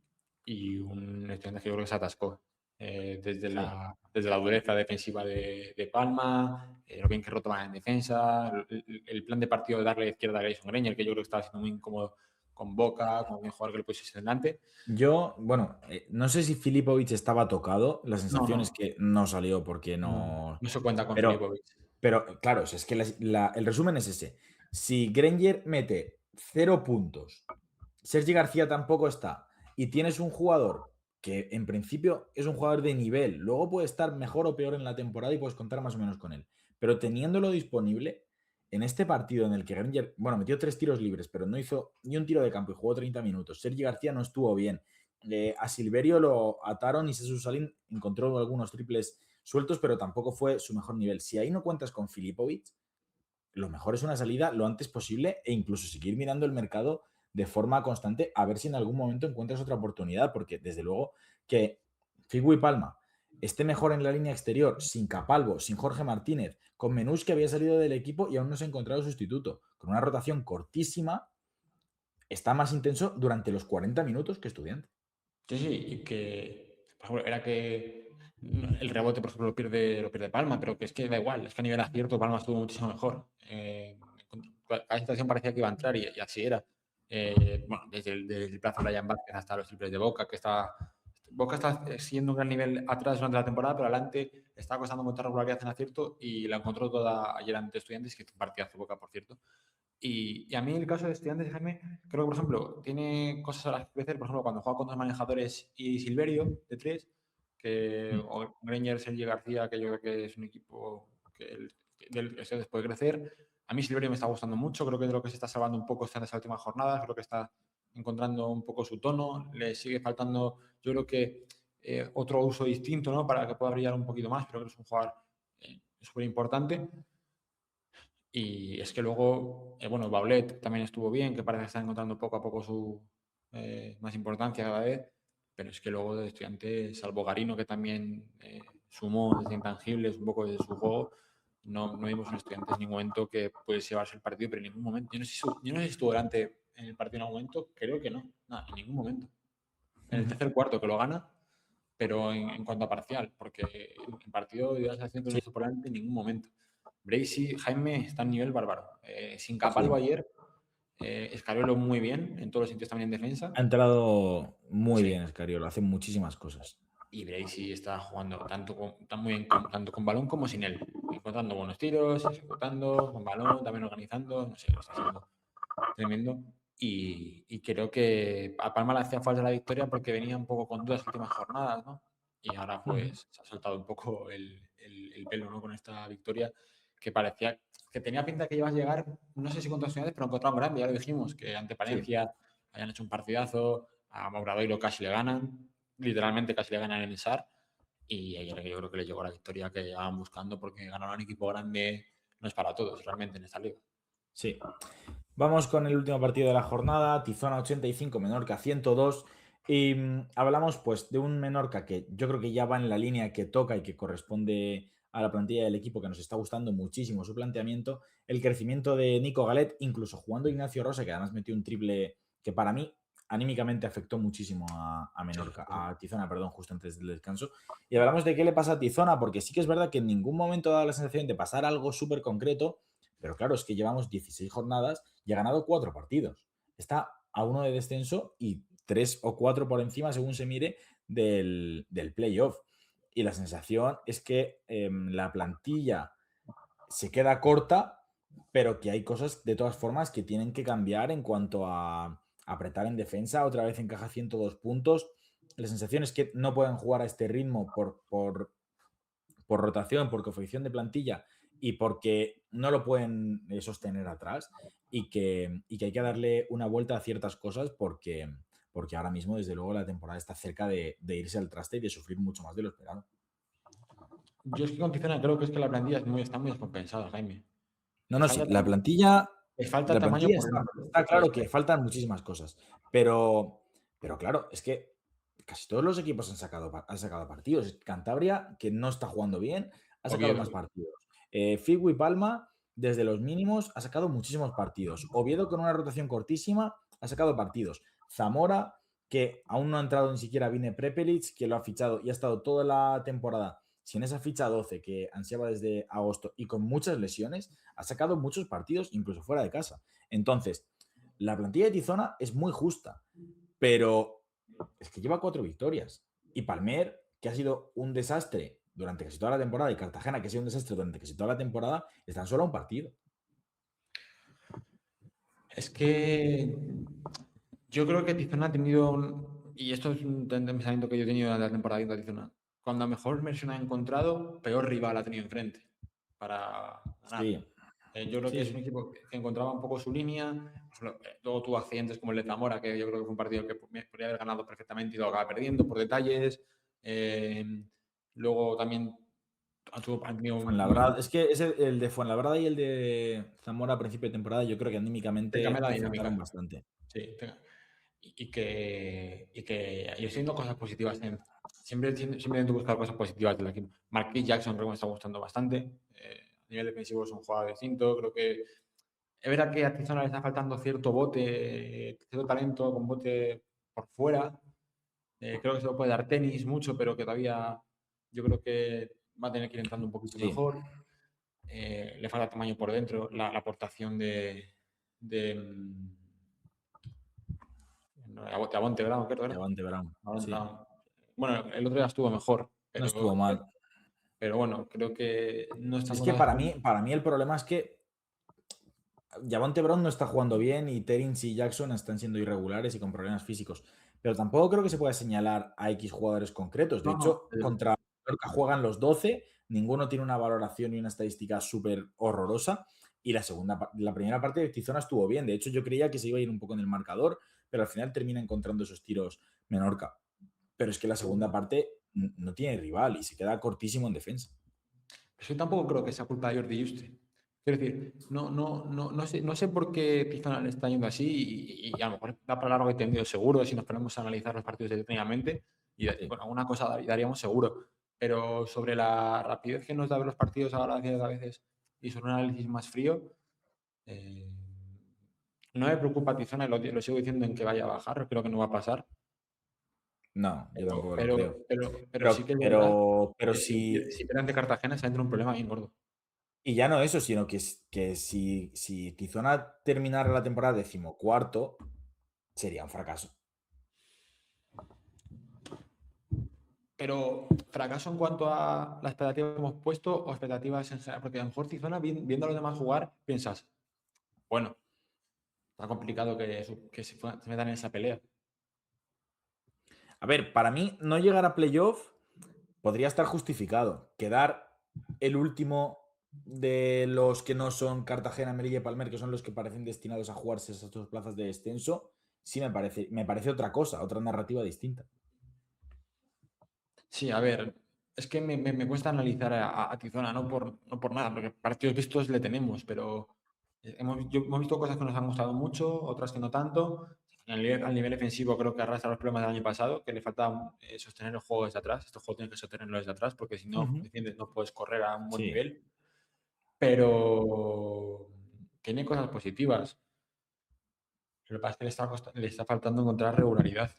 y un Estudiantes que yo creo que se atascó. Sí. Desde la dureza defensiva de Palma, lo bien que rotaban en defensa, el plan de partido de darle a la izquierda a Grayson Granger, que yo creo que estaba siendo muy incómodo con Boca, con un jugador que le pusiese delante. Yo, bueno, no sé si Filipovic estaba tocado, la No, sensación es no, que no salió porque no, no. no se cuenta con Pero, Filipovic. pero claro, es que el resumen es ese. Si Granger mete 0 puntos, Sergi García tampoco está, y tienes un jugador que en principio es un jugador de nivel, luego puede estar mejor o peor en la temporada y puedes contar más o menos con él, pero teniéndolo disponible, en este partido en el que Granger, bueno, metió 3 tiros libres, pero no hizo ni un tiro de campo y jugó 30 minutos. Sergi García no estuvo bien. A Silverio lo ataron y Sesu Salin encontró algunos triples sueltos, pero tampoco fue su mejor nivel. Si ahí no cuentas con Filipovic, lo mejor es una salida lo antes posible e incluso seguir mirando el mercado de forma constante a ver si en algún momento encuentras otra oportunidad, porque desde luego que Figu y Palma esté mejor en la línea exterior, sin Capalvo, sin Jorge Martínez, con Menús que había salido del equipo y aún no se ha encontrado sustituto, con una rotación cortísima, está más intenso durante los 40 minutos que Estudiante. Sí, sí, y que, por ejemplo, era que el rebote, por ejemplo, lo pierde Palma, pero que es que da igual, es que a nivel acierto Palma estuvo muchísimo mejor. Cada situación parecía que iba a entrar y así era. Bueno, desde el plazo de Brian Vázquez hasta los triples de Boca está siguiendo un gran nivel atrás durante la temporada, pero adelante está costando mucha regularidad en acierto y la encontró toda ayer ante Estudiantes, que es un partidazo Boca, por cierto. Y a mí el caso de Estudiantes, Jaime, creo que, por ejemplo, tiene cosas a las que crecer, por ejemplo, cuando juega con dos manejadores y Silverio, de tres, o Granger, Sergi García, que yo creo que es un equipo del que Estudiantes puede crecer. A mí Silverio me está gustando mucho, creo que de lo que se está salvando un poco en estas últimas jornadas, creo que está encontrando un poco su tono, le sigue faltando, yo creo que otro uso distinto, ¿no? Para que pueda brillar un poquito más, pero creo que es un jugador súper importante. Y es que luego, bueno, Baulet también estuvo bien, que parece que está encontrando poco a poco su más importancia cada vez, pero es que luego de Estudiante, salvo Garino, que también sumó desde intangibles un poco de su juego, no vimos en Estudiantes en ningún momento que pudiese llevarse el partido, pero en ningún momento. Yo no sé si estuvo delante en el partido en algún momento, creo que no, nada, en ningún momento. En el tercer cuarto que lo gana, pero en cuanto a parcial, porque en partido de la selección que no estuvo por delante en ningún momento. Bracy, Jaime está a un nivel bárbaro. Sin Capalvo ayer, Escariolo muy bien, en todos los sitios también en defensa. Ha entrado muy Sí. bien Escariolo, hace muchísimas cosas. Y Bracy está jugando muy bien, tanto con balón como sin él. Encontrando buenos tiros, ejecutando, con balón, también organizando. No sé, lo está haciendo tremendo. Y creo que a Palma le hacía falta la victoria porque venía un poco con dudas las últimas jornadas, ¿no? Y ahora pues se ha soltado un poco el pelo, ¿no? Con esta victoria que parecía que tenía pinta que iba a llegar, no sé si contra Estudiantes, pero encontrado un grande, ya lo dijimos, que ante Palencia hayan hecho un partidazo, a Mouradoiro casi le ganan, literalmente casi le ganan en el SAR, y ayer yo creo que le llegó la victoria que llevaban buscando porque ganar a un equipo grande no es para todos realmente en esta liga. Sí. Vamos con el último partido de la jornada, Tizona 85, Menorca 102. Y hablamos pues de un Menorca que yo creo que ya va en la línea que toca y que corresponde a la plantilla del equipo, que nos está gustando muchísimo su planteamiento. El crecimiento de Nico Galet, incluso jugando Ignacio Rosa, que además metió un triple que para mí anímicamente afectó muchísimo a Menorca, a Tizona, perdón, justo antes del descanso. Y hablamos de qué le pasa a Tizona, porque sí que es verdad que en ningún momento ha dado la sensación de pasar algo súper concreto, pero claro, es que llevamos 16 jornadas y ha ganado 4 partidos. Está a 1 de descenso y 3 o 4 por encima, según se mire, del playoff. Y la sensación es que la plantilla se queda corta, pero que hay cosas de todas formas que tienen que cambiar en cuanto a apretar en defensa. Otra vez encaja 102 puntos. La sensación es que no pueden jugar a este ritmo por rotación, por coeficiente de plantilla y porque no lo pueden sostener atrás y que hay que darle una vuelta a ciertas cosas porque ahora mismo, desde luego, la temporada está cerca de irse al traste y de sufrir mucho más de lo esperado. Yo es que con Tizona creo que es que la plantilla está muy descompensada, Jaime. No, sí, la plantilla tamaño por está claro que faltan muchísimas cosas, pero claro, es que casi todos los equipos han sacado partidos. Cantabria, que no está jugando bien, ha sacado Oviedo. más partidos. Figu y Palma, desde los mínimos, ha sacado muchísimos partidos. Oviedo, con una rotación cortísima, ha sacado partidos. Zamora, que aún no ha entrado ni siquiera Vine Prepelic, que lo ha fichado y ha estado toda la temporada sin esa ficha 12 que ansiaba desde agosto y con muchas lesiones, ha sacado muchos partidos, incluso fuera de casa. Entonces, la plantilla de Tizona es muy justa, pero es que lleva 4 victorias. Y Palmer, que ha sido un desastre durante casi toda la temporada, y Cartagena, que ha sido un desastre durante casi toda la temporada, están solo a un partido. Es que yo creo que Tizona ha tenido, y esto es un pensamiento que yo he tenido durante la temporada de Tizona, cuando mejor versión ha encontrado, peor rival ha tenido enfrente para ganar. Sí. Yo creo que Sí, es un sí. equipo que encontraba un poco su línea. Por ejemplo, luego tuvo accidentes como el de Zamora, que yo creo que fue un partido que podría haber ganado perfectamente y lo acaba perdiendo por detalles. Eh, luego también han tenido un Fuenlabrada, es que el de Fuenlabrada y el de Zamora a principio de temporada, yo creo que te cambia anímicamente la afectaron dinámica. bastante. Sí, yo estoy viendo cosas positivas. Siempre intento buscar cosas positivas del equipo. Marquis Jackson creo que me está gustando bastante. A nivel defensivo es un jugador distinto. Creo que es verdad que a Tizona le está faltando cierto bote, cierto talento con bote por fuera. Creo que se lo puede dar tenis mucho, pero que todavía yo creo que va a tener que ir entrando un poquito Sí, mejor. Le falta tamaño por dentro, la aportación de, de Avonte Brown, creo que era. Levante Brown, Avonte sí. Brown. Bueno, el otro día estuvo mejor, No estuvo mal. pero bueno, creo que no Si están es con que las para mí el problema es que Javonte Brown no está jugando bien y Terence y Jackson están siendo irregulares y con problemas físicos. Pero tampoco creo que se pueda señalar a X jugadores concretos. De No, no, hecho, contra Mallorca juegan los 12, ninguno tiene una valoración y una estadística súper horrorosa. Y la primera parte de Tizona estuvo bien. De hecho, yo creía que se iba a ir un poco en el marcador, pero al final termina encontrando esos tiros Menorca. Pero es que la segunda parte no tiene rival y se queda cortísimo en defensa. yo tampoco creo que sea culpa de Jordi Juste. Quiero decir, no sé por qué Tizona le está yendo así y a lo mejor da para largo y tendido seguro si nos ponemos a analizar los partidos detenidamente y Sí. bueno, alguna cosa daríamos seguro. Pero sobre la rapidez que nos da ver los partidos ahora a veces y sobre un análisis más frío, eh, no me preocupa Tizona y lo sigo diciendo en que vaya a bajar, creo que no va a pasar. No, yo Pero, tampoco lo creo. pero, pero sí que es verdad Pero que si, si pierden de Cartagena se entra un problema bien gordo. y ya no eso, sino que si Tizona terminara la temporada decimocuarto, sería un fracaso. Pero fracaso en cuanto a las expectativas que hemos puesto o expectativas en general, porque a lo mejor Tizona, viendo a los demás jugar, piensas, bueno, está complicado se metan en esa pelea. A ver, para mí, no llegar a playoff podría estar justificado. Quedar el último de los que no son Cartagena, Melilla y Palmer, que son los que parecen destinados a jugarse esas dos plazas de descenso, sí me parece otra cosa, otra narrativa distinta. Sí, a ver, es que me cuesta analizar a Tizona, no por nada, porque partidos vistos le tenemos, pero hemos visto cosas que nos han gustado mucho, otras que no tanto. Al nivel defensivo creo que arrastra los problemas del año pasado, que le falta sostener el juego desde atrás. Este juego tiene que sostenerlo desde atrás, porque si no Ujú. defiendes no puedes correr a un buen Sí, nivel. Pero tiene cosas positivas. Lo que pasa es que le está faltando encontrar regularidad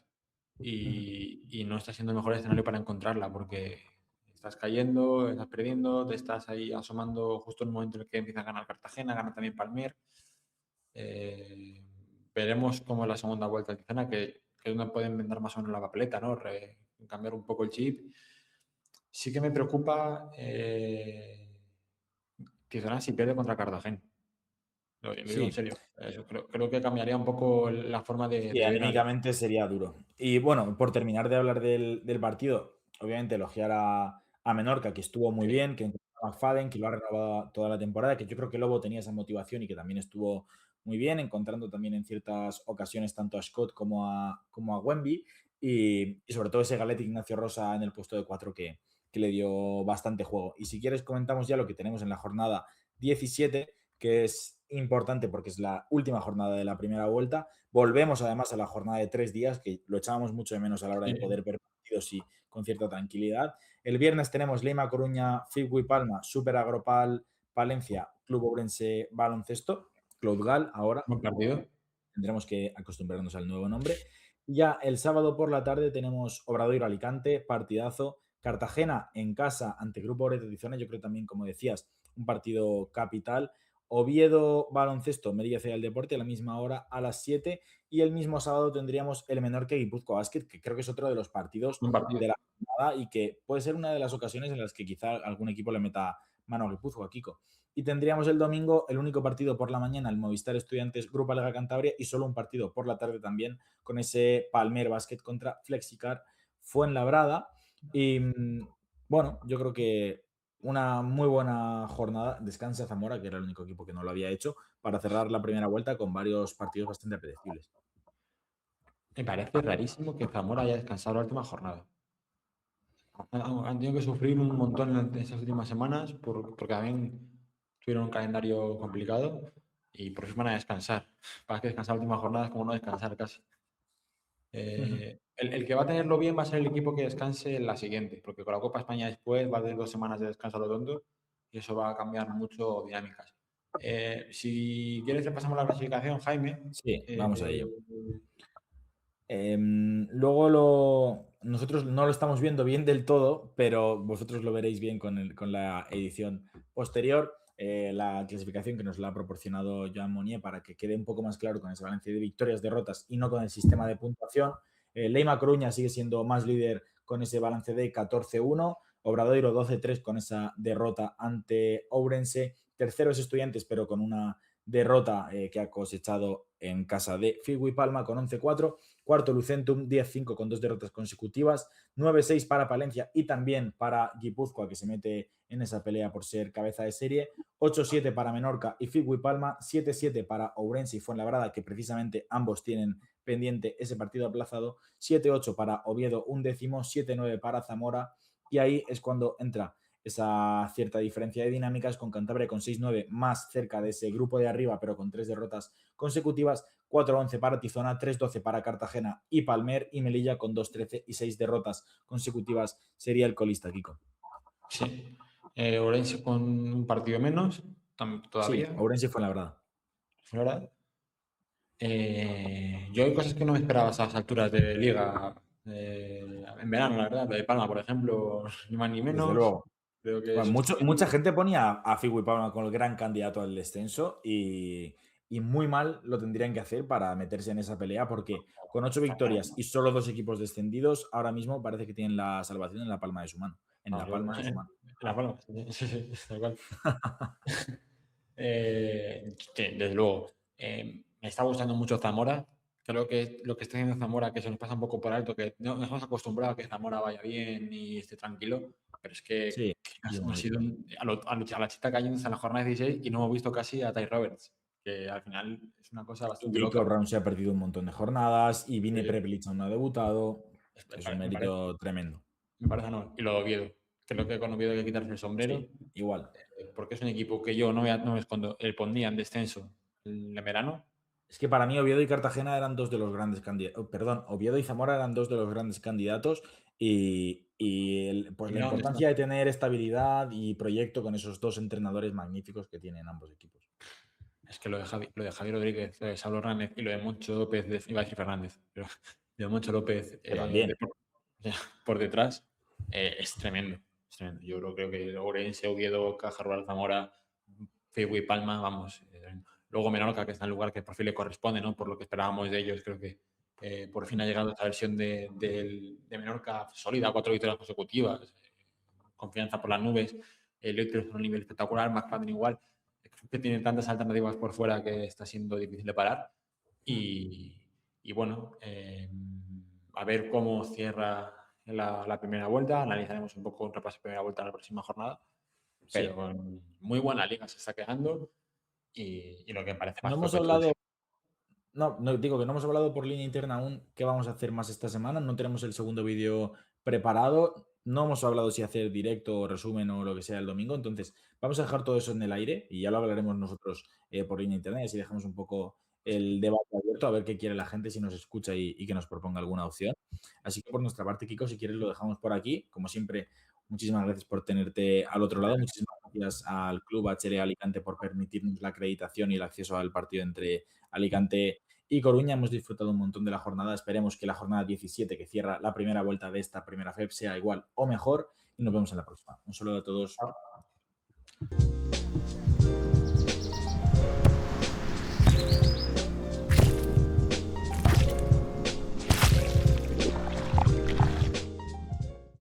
ujú. y no está siendo el mejor escenario para encontrarla porque estás cayendo, estás perdiendo, te estás ahí asomando justo en el momento en el que empieza a ganar Cartagena, gana también Palmer. Eh, Veremos cómo es la segunda vuelta de Tijuana, que es donde pueden vender más o menos la papeleta, ¿no? Cambiar un poco el chip. Sí que me preocupa Tijuana si pierde contra Cartagena. Lo digo en Sí, serio. Eso, creo que cambiaría un poco la forma sí, de ver al equipo. anímicamente sería duro. Y bueno, por terminar de hablar del partido, obviamente elogiar a Menorca, que estuvo muy Sí. bien, que encontró a McFadden, que lo ha renovado toda la temporada, que yo creo que Lobo tenía esa motivación y que también estuvo muy bien, encontrando también en ciertas ocasiones tanto a Scott como a Wemby, y sobre todo ese galete Ignacio Rosa en el puesto de 4 que le dio bastante juego. Y si quieres comentamos ya lo que tenemos en la jornada 17, que es importante porque es la última jornada de la primera vuelta. Volvemos además a la jornada de 3 días, que lo echábamos mucho de menos a la hora de Sí. poder ver partidos y con cierta tranquilidad. El viernes tenemos Lima, Coruña, Figui Palma, Super Agropal, Palencia, Club Ourense Baloncesto, Cloudgal ahora, Buen partido. tendremos que acostumbrarnos al nuevo nombre. Ya el sábado por la tarde tenemos Obradoiro Alicante, partidazo. Cartagena en casa ante Grupo Oreto Tizona, yo creo también, como decías, un partido capital. Oviedo Baloncesto, Merilla Ciudad del Deporte a la misma hora, a las 7. Y el mismo sábado tendríamos el Menorca Guipúzcoa Basket, que creo que es otro de los partidos Buen partido. de la jornada y que puede ser una de las ocasiones en las que quizá algún equipo le meta mano a Guipúzcoa, Kiko. Y tendríamos el domingo el único partido por la mañana, el Movistar Estudiantes Grupo Lega Cantabria, y solo un partido por la tarde también con ese Palmer Basket contra Flexicar Fuenlabrada. Y bueno, yo creo que una muy buena jornada. Descansa Zamora, que era el único equipo que no lo había hecho, para cerrar la primera vuelta con varios partidos bastante apetecibles. Me parece rarísimo que Zamora haya descansado la última jornada. Han tenido que sufrir un montón en esas últimas semanas porque también tuvieron un calendario complicado y por fin van a descansar. Para que descansar la última jornada es como no descansar casi. El que va a tenerlo bien va a ser el equipo que descanse en la siguiente, porque con la Copa España después va a tener 2 semanas de descanso a lo tonto y eso va a cambiar mucho dinámicas. Si quieres, repasamos la clasificación, Jaime. Sí, vamos a ello. Luego nosotros no lo estamos viendo bien del todo, pero vosotros lo veréis bien con la edición posterior. La clasificación que nos la ha proporcionado Joan Monnier para que quede un poco más claro con ese balance de victorias, derrotas y no con el sistema de puntuación. Leima Coruña sigue siendo más líder con ese balance de 14-1. Obradoiro 12-3 con esa derrota ante Ourense. Tercero es Estudiantes, pero con una derrota que ha cosechado en casa de Figui Palma con 11-4. Cuarto Lucentum, 10-5 con 2 derrotas consecutivas. 9-6 para Palencia y también para Guipúzcoa, que se mete en esa pelea por ser cabeza de serie. 8-7 para Menorca y Figui Palma. 7-7 para Ourense y Fuenlabrada, que precisamente ambos tienen pendiente ese partido aplazado. 7-8 para Oviedo, 11º. 7-9 para Zamora. Y ahí es cuando entra esa cierta diferencia de dinámicas, con Cantabria con 6-9 más cerca de ese grupo de arriba, pero con 3 derrotas consecutivas. 4-11 para Tizona, 3-12 para Cartagena y Palmer, y Melilla con 2-13 y 6 derrotas consecutivas sería el colista, Kiko. Sí. Orense con un partido menos todavía. Sí, Ourense fue la verdad. ¿Verdad? Yo hay cosas que no me esperaba a esas alturas de liga en verano, la verdad. Lo de Palma, por ejemplo, ni más ni menos. Desde luego. Creo que Bueno, es mucha gente ponía a Figui Palma como el gran candidato al descenso y muy mal lo tendrían que hacer para meterse en esa pelea, porque con 8 victorias y solo 2 equipos descendidos, ahora mismo parece que tienen la salvación en la palma de su mano. En la palma de su mano. La Palma, sí, tal cual. Desde luego. Me está gustando mucho Zamora. Creo que lo que está haciendo Zamora, que se nos pasa un poco por alto, que no nos hemos acostumbrado a que Zamora vaya bien y esté tranquilo, pero es que Sí, hemos ido a la chita cayéndose en la jornada 16 y no hemos visto casi a Ty Roberts, que al final es una cosa bastante Jacob loca. Brown se ha perdido un montón de jornadas y Vine Sí. Prepelic aún no ha debutado. Me Es un parece- mérito tremendo. Me parece no. Y lo de Oviedo. Creo que con Oviedo hay que quitarse el sombrero. Sí, igual. Porque es un equipo que yo no me escondo, pondría en descenso en verano. Es que para mí Oviedo y Cartagena eran dos de los grandes candidatos. Perdón, Oviedo y Zamora eran dos de los grandes candidatos pues la Mira dónde importancia de está. tener estabilidad y proyecto con esos dos entrenadores magníficos que tienen ambos equipos. Es que lo de Javi Rodríguez, lo de Saulo Hernández y lo de Moncho López, iba a decir Fernández, pero lo de Moncho López También. por detrás es tremendo. Es tremendo. Yo creo que Ourense, Oviedo, Caja Rural, Zamora, Figui, Palma, vamos. Luego Menorca, que está en el lugar que por fin le corresponde, ¿no? Por lo que esperábamos de ellos, creo que por fin ha llegado esta versión de Menorca sólida, 4 victorias consecutivas, confianza por las nubes, Electros a un nivel espectacular, McFadden igual, creo que tiene tantas alternativas por fuera que está siendo difícil de parar y bueno, a ver cómo cierra la primera vuelta, analizaremos un poco un repaso de primera vuelta en la próxima jornada, pero sí, muy buena liga se está quedando y lo que parece más No hemos provechoso. hablado. No, digo que no hemos hablado por línea interna aún qué vamos a hacer más esta semana. No tenemos el segundo vídeo preparado. No hemos hablado si hacer directo o resumen o lo que sea el domingo. Entonces, vamos a dejar todo eso en el aire y ya lo hablaremos nosotros por línea interna y así dejamos un poco el debate abierto a ver qué quiere la gente, si nos escucha y que nos proponga alguna opción. Así que por nuestra parte, Kiko, si quieres lo dejamos por aquí. Como siempre, muchísimas gracias por tenerte al otro lado. Muchísimas gracias al Club HL Alicante por permitirnos la acreditación y el acceso al partido entre Alicante y Coruña. Hemos disfrutado un montón de la jornada. Esperemos que la jornada 17, que cierra la primera vuelta de esta primera FEP, sea igual o mejor. Y nos vemos en la próxima. Un saludo a todos.